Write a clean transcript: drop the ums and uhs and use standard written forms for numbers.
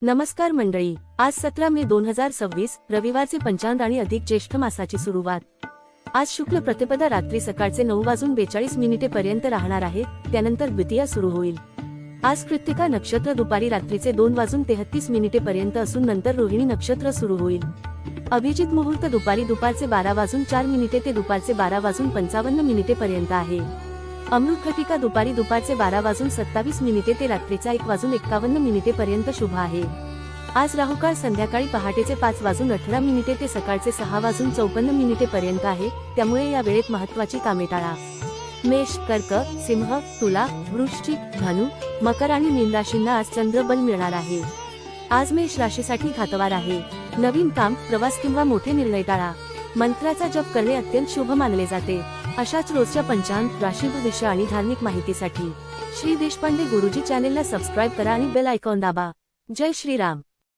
नमस्कार मंडळी, आज 17 मे 2026 रविवारचे पंचांग आणि अधिक ज्येष्ठ मासाची सुरुवात। आज शुक्ल प्रतिपदा रात्री सकाळचे 9:42 पर्यंत राहणार आहे, त्यानंतर द्वितीया सुरू होईल। आज कृत्तिका नक्षत्र दुपारी रात्रीचे 2:33 पर्यंत असून नंतर रोहिणी नक्षत्र सुरू होईल। अभिजित मुहूर्त दुपारचे 12:04 ते दुपारचे 12:55 पर्यंत आहे। अमृतघटिका दुपारचे 12:27 ते रात्रीचा 1:51 पर्यंत शुभ आहे। आज राहुकाळ संध्याकाळी पहाटेचे 5:18 ते सकाळचे 6:54 पर्यंत आहे, त्यामुळे या वेळेत महत्त्वाची कामे टाळा। मेष, कर्क, सिंह, तुला, वृश्चिक, धनु, मकर आणि मीन राशींना आज चंद्रबल मिळणार आहे। आज मेष राशीसाठी घातवार आहे। नवीन काम, प्रवास किंवा मोठे निर्णय टाळा। मंत्राचा जप करणे अत्यंत शुभ मानले जाते। अशाच रोजच्या पंचांग, राशी भविष्य आणि धार्मिक माहितीसाठी श्री देशपांडे गुरुजी चॅनेलला सबस्क्राईब करा आणि बेल आयकॉन दाबा। जय श्रीराम।